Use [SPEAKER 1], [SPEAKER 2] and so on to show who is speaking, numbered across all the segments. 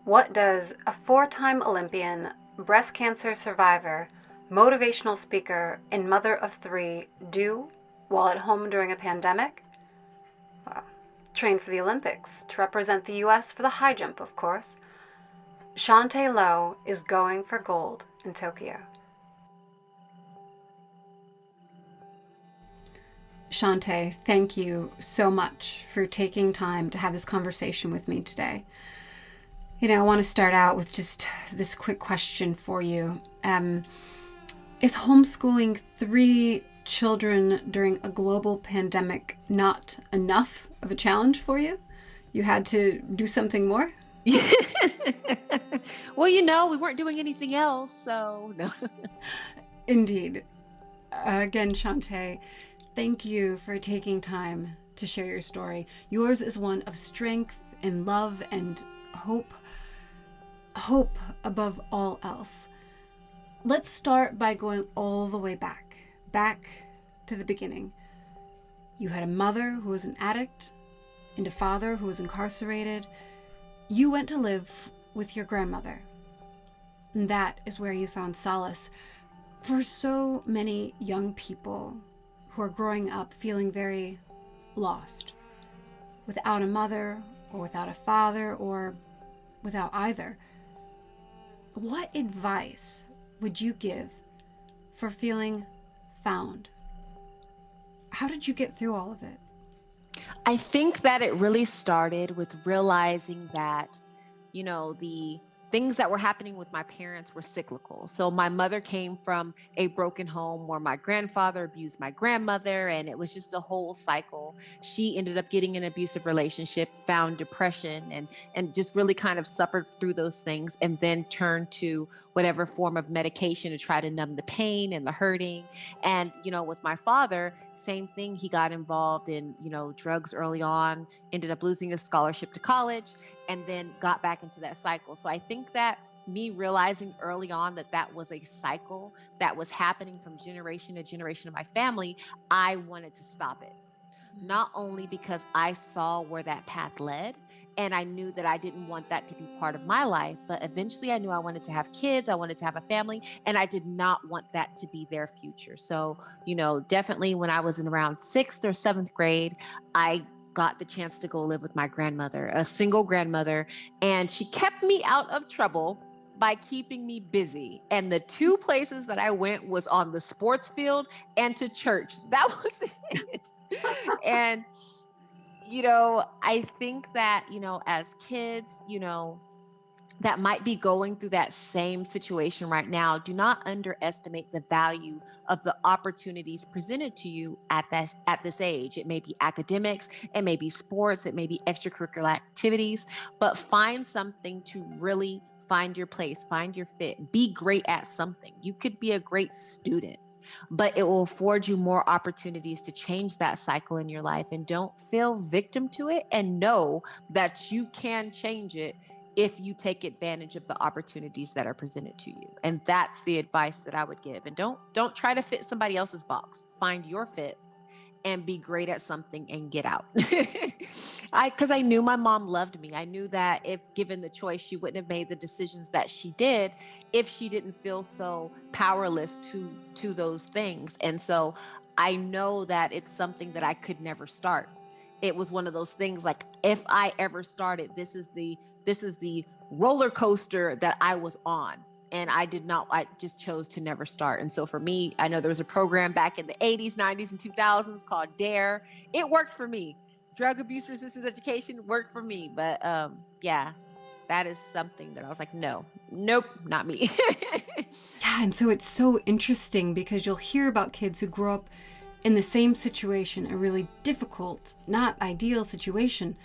[SPEAKER 1] What does a four-time Olympian, breast cancer survivor, motivational speaker, and mother of three do while at home during a pandemic? Well, train for the Olympics to represent the U.S. for the high jump, of course. Chaunte Lowe is going for gold in Tokyo. Chaunte, thank you so much for taking time to have this conversation with me today. I want to start out with just this quick question for you. Is homeschooling three children during a global pandemic not enough of a challenge for you? You had to do something more?
[SPEAKER 2] Well, we weren't doing anything else, so no.
[SPEAKER 1] Indeed. Again, Chaunte, thank you for taking time to share your story. Yours is one of strength and love and hope. Hope above all else. Let's start by going all the way back to the beginning. You had a mother who was an addict and a father who was incarcerated. You went to live with your grandmother. And that is where you found solace. For so many young people who are growing up feeling very lost, without a mother or without a father or without either, what advice would you give for feeling found? How did you get through all of it?
[SPEAKER 2] I think that it really started with realizing that, the things that were happening with my parents were cyclical. So my mother came from a broken home where my grandfather abused my grandmother, and it was just a whole cycle. She ended up getting an abusive relationship, found depression, and just really kind of suffered through those things, and then turned to whatever form of medication to try to numb the pain and the hurting. And with my father, same thing. He got involved in drugs early on, ended up losing his scholarship to college, and then got back into that cycle. So I think that me realizing early on that that was a cycle that was happening from generation to generation of my family, I wanted to stop it. Not only because I saw where that path led, and I knew that I didn't want that to be part of my life, but eventually I knew I wanted to have kids, I wanted to have a family, and I did not want that to be their future. So, definitely when I was in around sixth or seventh grade, I got the chance to go live with my grandmother, a single grandmother, and she kept me out of trouble by keeping me busy. And the two places that I went was on the sports field and to church. That was it. And I think that, as kids, that might be going through that same situation right now, do not underestimate the value of the opportunities presented to you at this age. It may be academics, it may be sports, it may be extracurricular activities, but find something to really find your place, find your fit, be great at something. You could be a great student, but it will afford you more opportunities to change that cycle in your life. And don't feel victim to it, and know that you can change it if you take advantage of the opportunities that are presented to you. And that's the advice that I would give. And don't try to fit somebody else's box. Find your fit and be great at something and get out. Because I knew my mom loved me. I knew that if given the choice, she wouldn't have made the decisions that she did if she didn't feel so powerless to those things. And so I know that it's something that I could never start. It was one of those things like, if I ever started, this is the roller coaster that I was on. And I just chose to never start. And so for me, I know there was a program back in the 80s, 90s, and 2000s called DARE. It worked for me. Drug abuse resistance education worked for me. But yeah, that is something that I was like, no, nope, not me.
[SPEAKER 1] Yeah, and so it's so interesting because you'll hear about kids who grow up in the same situation, a really difficult, not ideal situation,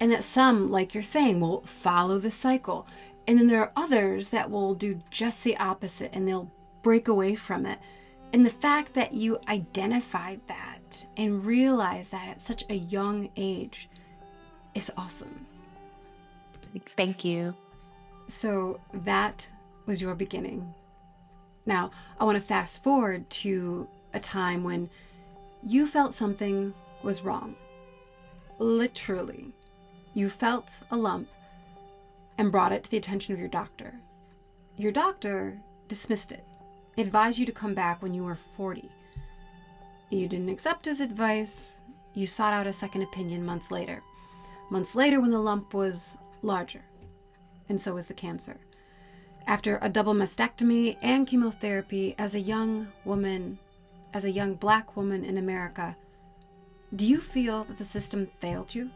[SPEAKER 1] and that some, like you're saying, will follow the cycle. And then there are others that will do just the opposite and they'll break away from it. And the fact that you identified that and realized that at such a young age is awesome.
[SPEAKER 2] Thank you.
[SPEAKER 1] So that was your beginning. Now, I want to fast forward to a time when you felt something was wrong. Literally. You felt a lump. and brought it to the attention of your doctor. Your doctor dismissed it, advised you to come back when you were 40. You didn't accept his advice. You sought out a second opinion months later. Months later, when the lump was larger, and so was the cancer. After a double mastectomy and chemotherapy, as a young woman, as a young Black woman in America, do you feel that the system failed you?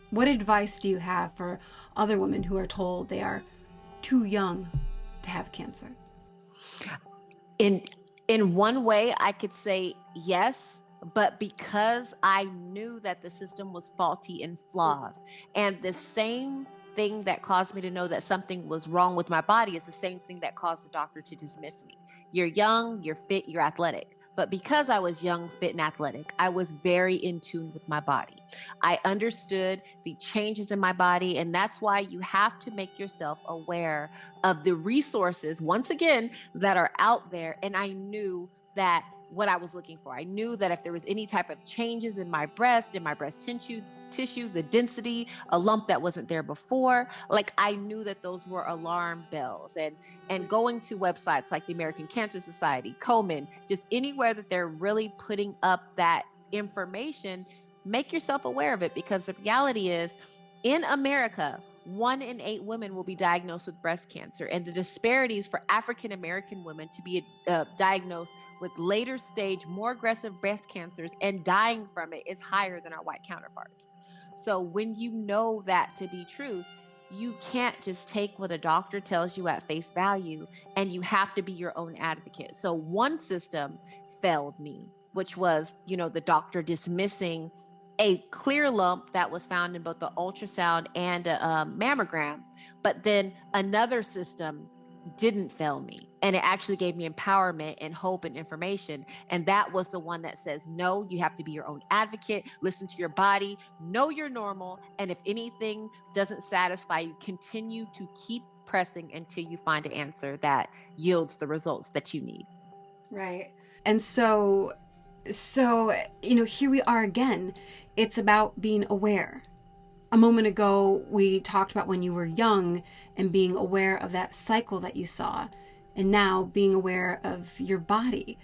[SPEAKER 1] What advice do you have for other women who are told they are too young to have cancer?
[SPEAKER 2] In one way, I could say yes, but because I knew that the system was faulty and flawed, and the same thing that caused me to know that something was wrong with my body is the same thing that caused the doctor to dismiss me. You're young, you're fit, you're athletic. But because I was young, fit, and athletic, I was very in tune with my body. I understood the changes in my body, and that's why you have to make yourself aware of the resources, once again, that are out there. And I knew that what I was looking for. I knew that if there was any type of changes in my breast tissue, the density, a lump that wasn't there before, like I knew that those were alarm bells. And going to websites like the American Cancer Society, Komen, just anywhere that they're really putting up that information, make yourself aware of it, because the reality is, in America, 1 in 8 women will be diagnosed with breast cancer, and the disparities for African American women to be diagnosed with later stage, more aggressive breast cancers and dying from it is higher than our white counterparts. So when you know that to be truth, you can't just take what a doctor tells you at face value, and you have to be your own advocate. So one system failed me, which was, the doctor dismissing a clear lump that was found in both the ultrasound and a mammogram. But then another system didn't fail me, and it actually gave me empowerment and hope and information. And that was the one that says, no, you have to be your own advocate, listen to your body, know you're normal, and if anything doesn't satisfy you, continue to keep pressing until you find an answer that yields the results that you need.
[SPEAKER 1] Right. And so here we are again. It's about being aware. A moment ago, we talked about when you were young and being aware of that cycle that you saw, and now being aware of your body.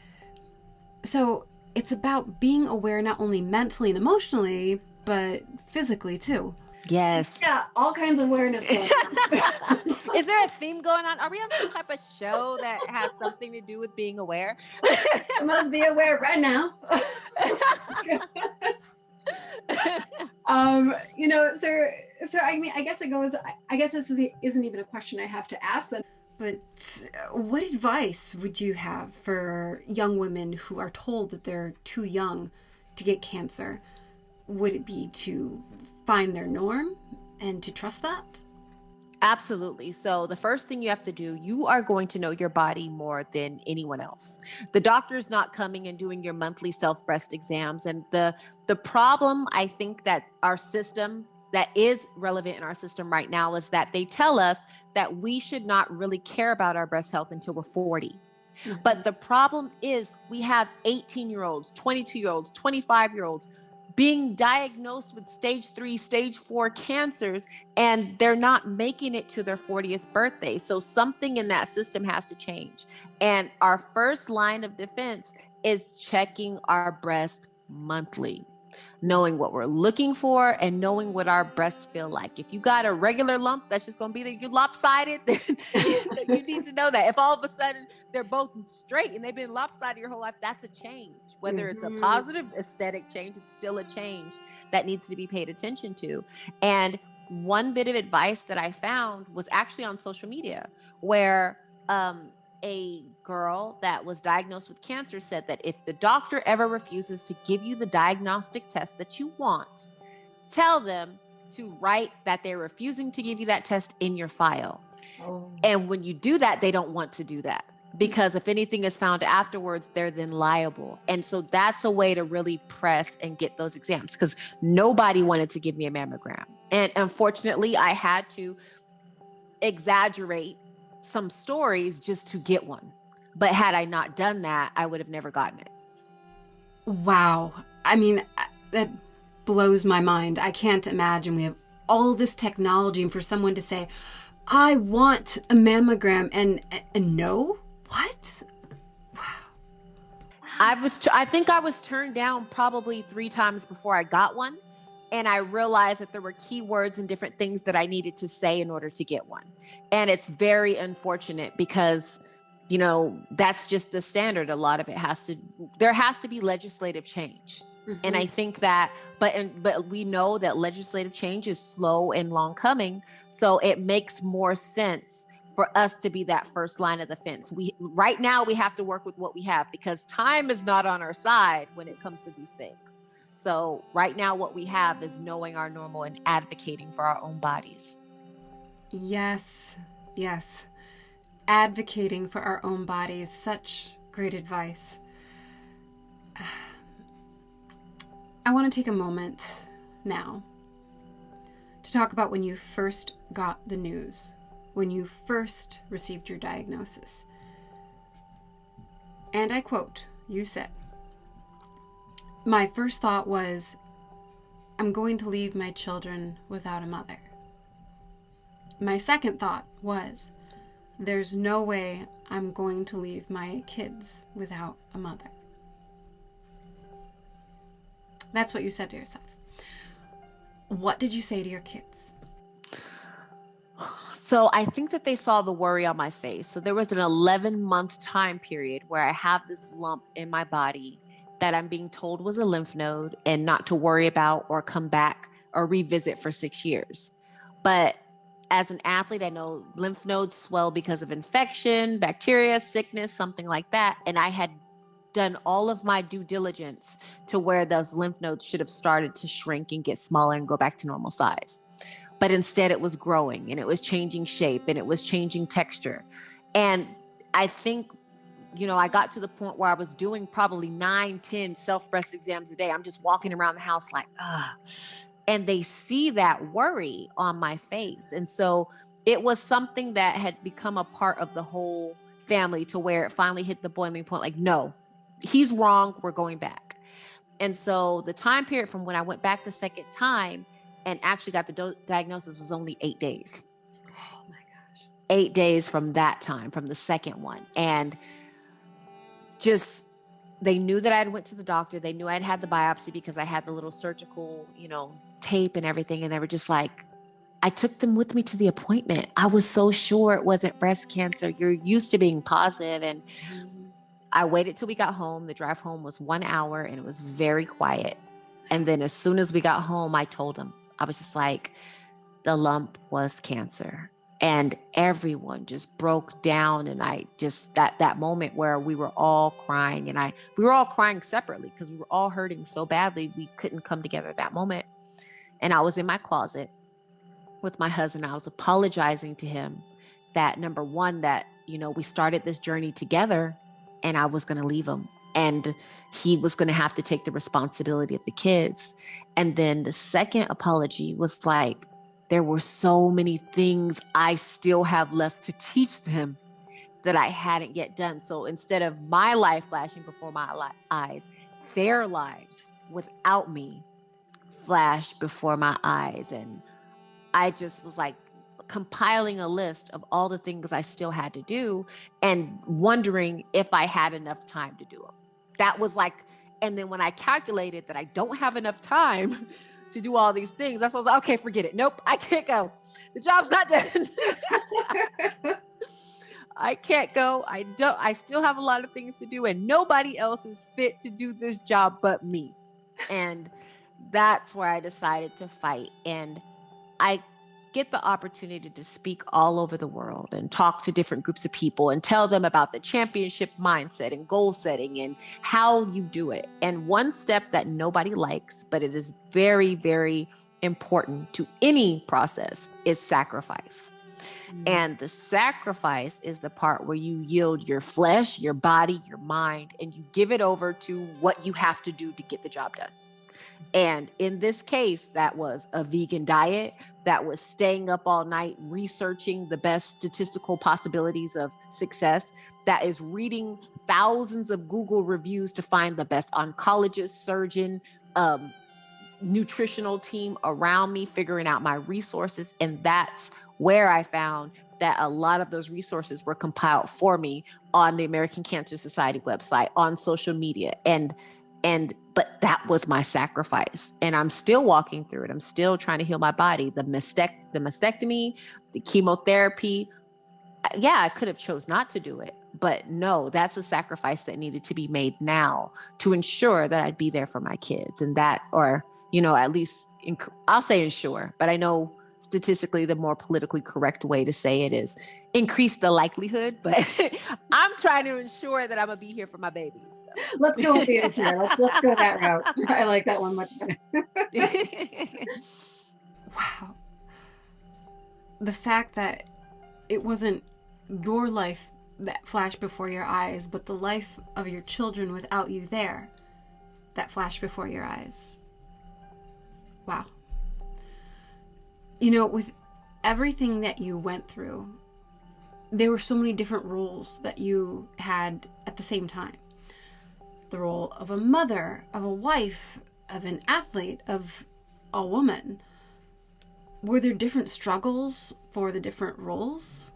[SPEAKER 1] So it's about being aware not only mentally and emotionally, but physically too.
[SPEAKER 2] Yes.
[SPEAKER 1] Yeah, all kinds of awareness going on.
[SPEAKER 2] Is there a theme going on? Are we on some type of show that has something to do with being aware?
[SPEAKER 1] I must be aware right now. So I mean, I guess this isn't even a question I have to ask them. But what advice would you have for young women who are told that they're too young to get cancer? Would it be to find their norm and to trust that?
[SPEAKER 2] Absolutely. So the first thing you have to do, you are going to know your body more than anyone else. The doctor's not coming and doing your monthly self-breast exams. And the problem, I think, that our system, that is relevant in our system right now, is that they tell us that we should not really care about our breast health until we're 40. Mm-hmm. But the problem is we have 18-year-olds, 22-year-olds, 25-year-olds being diagnosed with stage 3, stage 4 cancers, and they're not making it to their 40th birthday. So something in that system has to change. And our first line of defense is checking our breast monthly, knowing what we're looking for and knowing what our breasts feel like. If you got a regular lump that's just going to be there, you're lopsided, then you need to know that. If all of a sudden they're both straight and they've been lopsided your whole life, that's a change. Whether it's a positive aesthetic change, it's still a change that needs to be paid attention to. And one bit of advice that I found was actually on social media, where a girl that was diagnosed with cancer said that if the doctor ever refuses to give you the diagnostic test that you want, tell them to write that they're refusing to give you that test in your file. Oh. And when you do that, they don't want to do that, because if anything is found afterwards, they're then liable. And so that's a way to really press and get those exams, because nobody wanted to give me a mammogram. And unfortunately, I had to exaggerate some stories just to get one. But had I not done that, I would have never gotten it.
[SPEAKER 1] Wow. I mean, that blows my mind. I can't imagine we have all this technology and for someone to say, I want a mammogram and no? What?
[SPEAKER 2] I think I was turned down probably 3 times before I got one. And I realized that there were keywords and different things that I needed to say in order to get one. And it's very unfortunate because, that's just the standard. A lot of it there has to be legislative change. Mm-hmm. And I think that, but we know that legislative change is slow and long coming. So it makes more sense for us to be that first line of defense. Right now we have to work with what we have because time is not on our side when it comes to these things. So right now what we have is knowing our normal and advocating for our own bodies.
[SPEAKER 1] Yes. Advocating for our own bodies. Such great advice. I want to take a moment now to talk about when you first got the news, when you first received your diagnosis. And I quote, you said, "My first thought was, I'm going to leave my children without a mother. My second thought was, there's no way I'm going to leave my kids without a mother." That's what you said to yourself. What did you say to your kids?
[SPEAKER 2] So I think that they saw the worry on my face. So there was an 11-month time period where I have this lump in my body that I'm being told was a lymph node and not to worry about or come back or revisit for 6 years. But as an athlete, I know lymph nodes swell because of infection, bacteria, sickness, something like that. And I had done all of my due diligence to where those lymph nodes should have started to shrink and get smaller and go back to normal size. But instead it was growing and it was changing shape and it was changing texture. And I think, I got to the point where I was doing probably 9, 10 self-breast exams a day. I'm just walking around the house like, and they see that worry on my face. And so it was something that had become a part of the whole family to where it finally hit the boiling point. Like, no, he's wrong. We're going back. And so the time period from when I went back the second time and actually got the diagnosis was only 8 days.
[SPEAKER 1] Oh my gosh.
[SPEAKER 2] 8 days from that time, from the second one. And just, they knew that I had went to the doctor. They knew I'd had the biopsy because I had the little surgical, tape and everything. And they were just like, I took them with me to the appointment. I was so sure it wasn't breast cancer. You're used to being positive. And I waited till we got home. The drive home was 1 hour and it was very quiet. And then as soon as we got home, I told them, I was just like, the lump was cancer. And everyone just broke down. And I just, that moment where we were all crying and we were all crying separately because we were all hurting so badly. We couldn't come together at that moment. And I was in my closet with my husband. I was apologizing to him that, number one, that, we started this journey together and I was going to leave him and he was going to have to take the responsibility of the kids. And then the second apology was like, there were so many things I still have left to teach them that I hadn't yet done. So instead of my life flashing before my eyes, their lives without me flashed before my eyes. And I just was like compiling a list of all the things I still had to do and wondering if I had enough time to do them. That was like, and then when I calculated that I don't have enough time to do all these things, that's when I was like, okay, forget it. Nope, I can't go. The job's not done. I can't go. I still have a lot of things to do and nobody else is fit to do this job but me. And that's where I decided to fight. And I get the opportunity to speak all over the world and talk to different groups of people and tell them about the championship mindset and goal setting and how you do it. And one step that nobody likes, but it is very, very important to any process is sacrifice. And the sacrifice is the part where you yield your flesh, your body, your mind, and you give it over to what you have to do to get the job done. And in this case, that was a vegan diet, that was staying up all night researching the best statistical possibilities of success, that is reading thousands of Google reviews to find the best oncologist, surgeon, nutritional team around me, figuring out my resources. And that's where I found that a lot of those resources were compiled for me on the American Cancer Society website, on social media. But that was my sacrifice. And I'm still walking through it. I'm still trying to heal my body. The mastectomy, the chemotherapy. Yeah, I could have chose not to do it, but no, that's a sacrifice that needed to be made now to ensure that I'd be there for my kids, and that, or, at least I'll say ensure, but I know statistically the more politically correct way to say it is increase the likelihood, but I'm trying to ensure that I'm gonna be here for my babies. So.
[SPEAKER 3] Let's go with the ensure. Let's go that route. I like that one much better.
[SPEAKER 1] Wow. The fact that it wasn't your life that flashed before your eyes, but the life of your children without you there that flashed before your eyes. Wow. With everything that you went through, there were so many different roles that you had at the same time. The role of a mother, of a wife, of an athlete, of a woman. Were there different struggles for the different roles?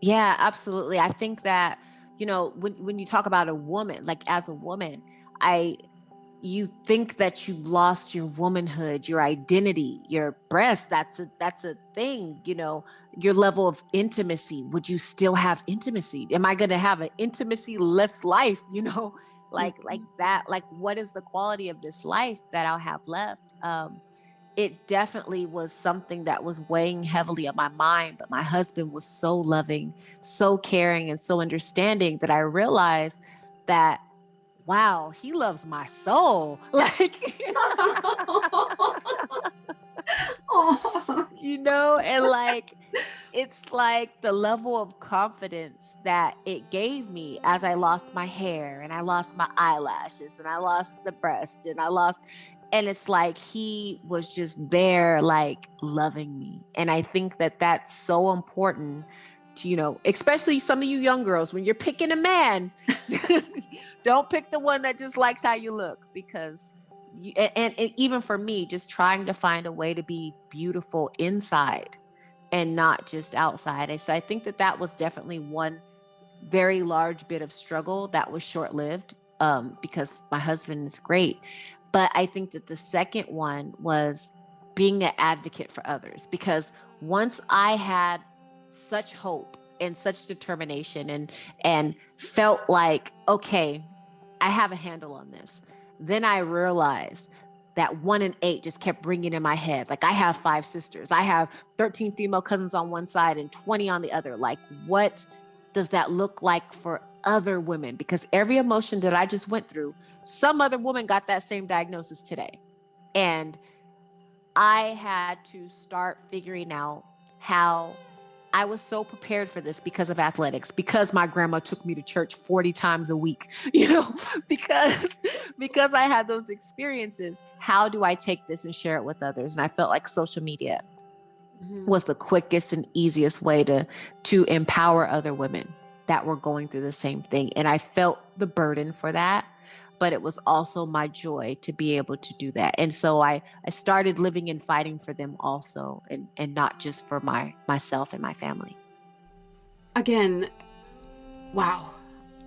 [SPEAKER 2] Yeah, absolutely. I think that, when you talk about a woman, like as a woman, you think that you lost your womanhood, your identity, your breast. That's a thing, your level of intimacy. Would you still have intimacy? Am I going to have an intimacy-less life? Like that, like what is the quality of this life that I'll have left? It definitely was something that was weighing heavily on my mind, but my husband was so loving, so caring, and so understanding that I realized that, wow, he loves my soul. Like, and like, it's like the level of confidence that it gave me as I lost my hair and I lost my eyelashes and I lost the breast and it's like he was just there, like loving me. And I think that that's so important to, especially some of you young girls, when you're picking a man, don't pick the one that just likes how you look, because and even for me, just trying to find a way to be beautiful inside and not just outside. And so I think that was definitely one very large bit of struggle that was short-lived, because my husband is great. But I think that the second one was being an advocate for others, because once I had such hope and such determination and felt like, okay, I have a handle on this, then I realized that 1 in 8 just kept ringing in my head. Like, I have 5 sisters. I have 13 female cousins on one side and 20 on the other. Like, what does that look like for other women? Because every emotion that I just went through, some other woman got that same diagnosis today. And I had to start figuring out how I was so prepared for this because of athletics, because my grandma took me to church 40 times a week, because I had those experiences. How do I take this and share it with others? And I felt like social media was the quickest and easiest way to empower other women that were going through the same thing. And I felt the burden for that, but it was also my joy to be able to do that. And so I started living and fighting for them also, and not just for myself and my family.
[SPEAKER 1] Again, wow.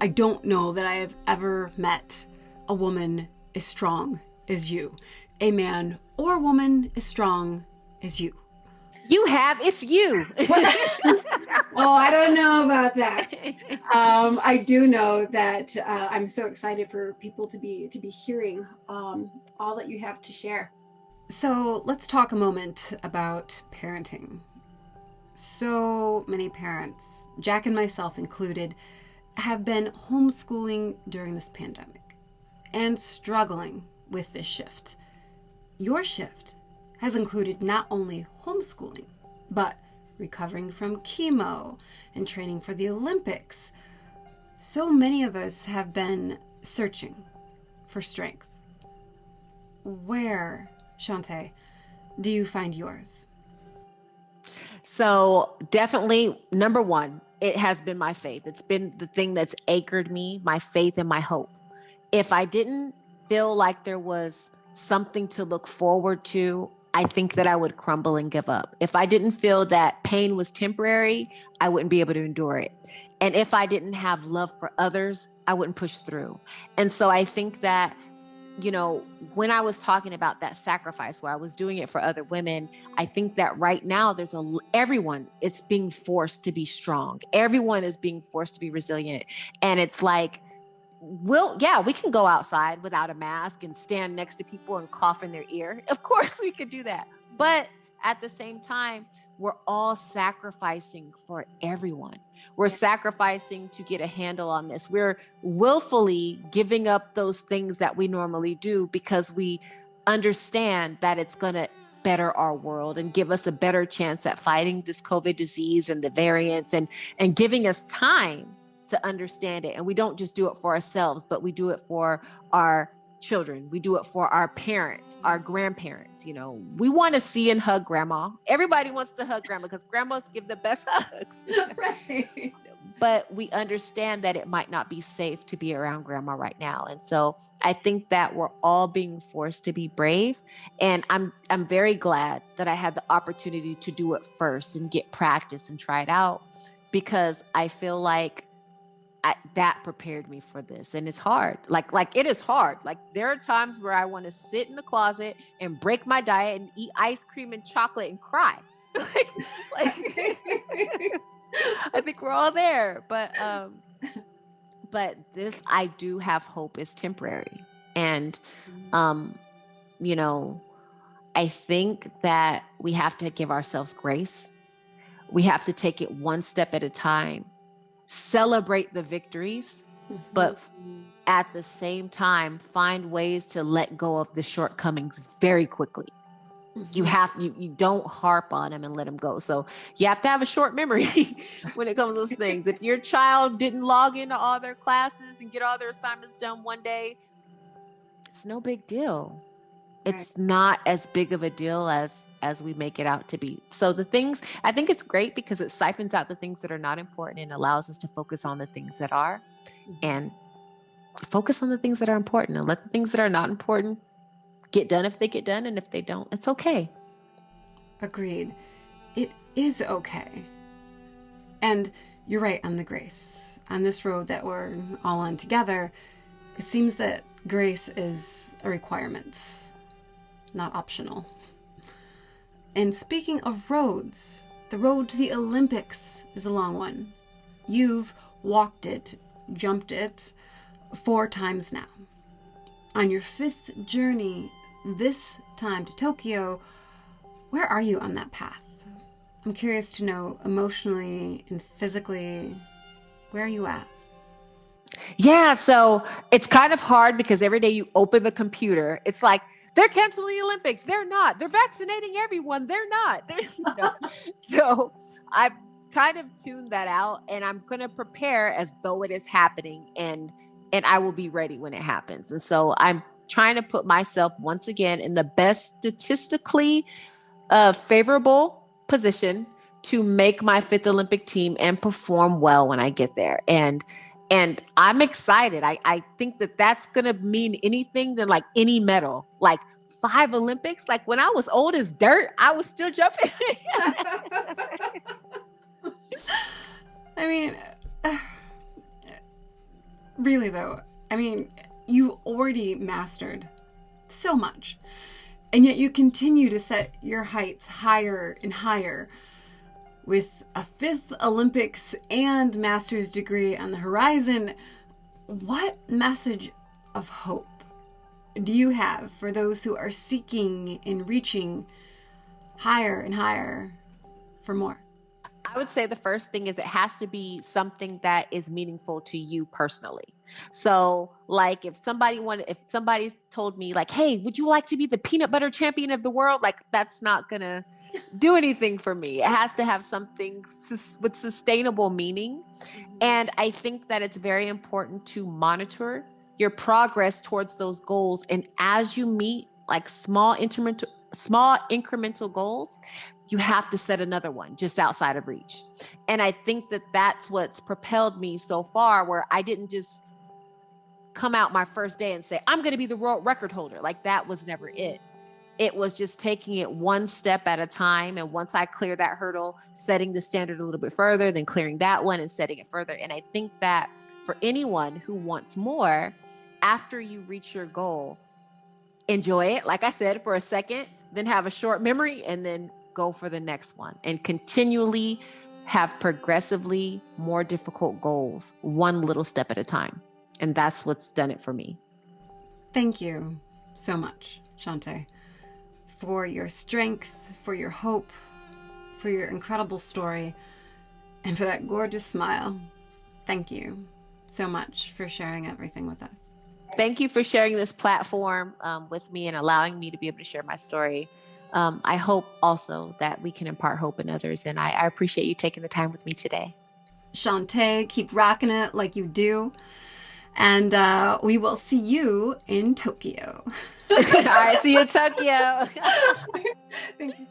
[SPEAKER 1] I don't know that I have ever met a woman as strong as you. A man or woman as strong as you.
[SPEAKER 2] You have, it's you.
[SPEAKER 3] Oh, I don't know about that. I do know that I'm so excited for people to be hearing all that you have to share.
[SPEAKER 1] So let's talk a moment about parenting. So many parents, Jack and myself included, have been homeschooling during this pandemic and struggling with this shift. Your shift has included not only homeschooling, but recovering from chemo and training for the Olympics. So many of us have been searching for strength. Where, Chaunte, do you find yours?
[SPEAKER 2] So definitely, number one, it has been my faith. It's been the thing that's anchored me, my faith and my hope. If I didn't feel like there was something to look forward to, I think that I would crumble and give up. If I didn't feel that pain was temporary, I wouldn't be able to endure it. And if I didn't have love for others, I wouldn't push through. And so I think that, you know, when I was talking about that sacrifice where I was doing it for other women, I think that right now everyone is being forced to be strong. Everyone is being forced to be resilient. And it's like, we can go outside without a mask and stand next to people and cough in their ear. Of course we could do that. But at the same time, we're all sacrificing for everyone. We're sacrificing to get a handle on this. We're willfully giving up those things that we normally do because we understand that it's going to better our world and give us a better chance at fighting this COVID disease and the variants and giving us time to understand it. And we don't just do it for ourselves, but we do it for our children. We do it for our parents, our grandparents. You know, we want to see and hug grandma. Everybody wants to hug grandma because grandmas give the best hugs.
[SPEAKER 3] Right.
[SPEAKER 2] But we understand that it might not be safe to be around grandma right now. And so I think that we're all being forced to be brave. And I'm very glad that I had the opportunity to do it first and get practice and try it out, because I feel like that prepared me for this. And it's hard. Like it is hard. Like there are times where I want to sit in the closet and break my diet and eat ice cream and chocolate and cry. like I think we're all there. But this, I do have hope, is temporary. And, you know, I think that we have to give ourselves grace. We have to take it one step at a time. Celebrate the victories, but at the same time, find ways to let go of the shortcomings very quickly. You don't harp on them and let them go. So you have to have a short memory when it comes to those things. If your child didn't log into all their classes and get all their assignments done one day, it's no big deal. It's not as big of a deal as we make it out to be. So the things, I think it's great because it siphons out the things that are not important and allows us to focus on the things that are, and focus on the things that are important, and let the things that are not important get done if they get done. And if they don't, it's okay.
[SPEAKER 1] Agreed. It is okay. And you're right on the grace. On this road that we're all on together, it seems that grace is a requirement, not optional. And speaking of roads, the road to the Olympics is a long one. You've walked it, jumped it 4 times now. On your 5th journey, this time to Tokyo, where are you on that path? I'm curious to know, emotionally and physically, where are you at?
[SPEAKER 2] Yeah, so it's kind of hard because every day you open the computer, it's like, they're canceling the Olympics. They're not. They're vaccinating everyone. They're not. So I've kind of tuned that out, and I'm going to prepare as though it is happening, and I will be ready when it happens. And so I'm trying to put myself once again in the best statistically favorable position to make my 5th Olympic team and perform well when I get there. And I'm excited. I think that that's going to mean anything than like any medal, like 5 Olympics. Like when I was old as dirt, I was still jumping.
[SPEAKER 1] I mean, really though, I mean, you already mastered so much, and yet you continue to set your heights higher and higher. With a 5th Olympics and master's degree on the horizon, what message of hope do you have for those who are seeking and reaching higher and higher for more?
[SPEAKER 2] I would say the first thing is it has to be something that is meaningful to you personally. So like if somebody told me like, hey, would you like to be the peanut butter champion of the world? Like that's not gonna do anything for me. It has to have something with sustainable meaning. And I think that it's very important to monitor your progress towards those goals. And as you meet like small incremental goals, you have to set another one just outside of reach. And I think that that's what's propelled me so far, where I didn't just come out my first day and say, I'm going to be the world record holder. Like that was never it. It was just taking it one step at a time. And once I clear that hurdle, setting the standard a little bit further, then clearing that one and setting it further. And I think that for anyone who wants more, after you reach your goal, enjoy it, like I said, for a second, then have a short memory and then go for the next one and continually have progressively more difficult goals, one little step at a time. And that's what's done it for me.
[SPEAKER 1] Thank you so much, Chaunte, for your strength, for your hope, for your incredible story, and for that gorgeous smile. Thank you so much for sharing everything with us.
[SPEAKER 2] Thank you for sharing this platform with me and allowing me to be able to share my story. I hope also that we can impart hope in others, and I appreciate you taking the time with me today.
[SPEAKER 1] Chaunte, keep rocking it like you do. And we will see you in Tokyo.
[SPEAKER 2] All right, see you in Tokyo.
[SPEAKER 1] Thank you.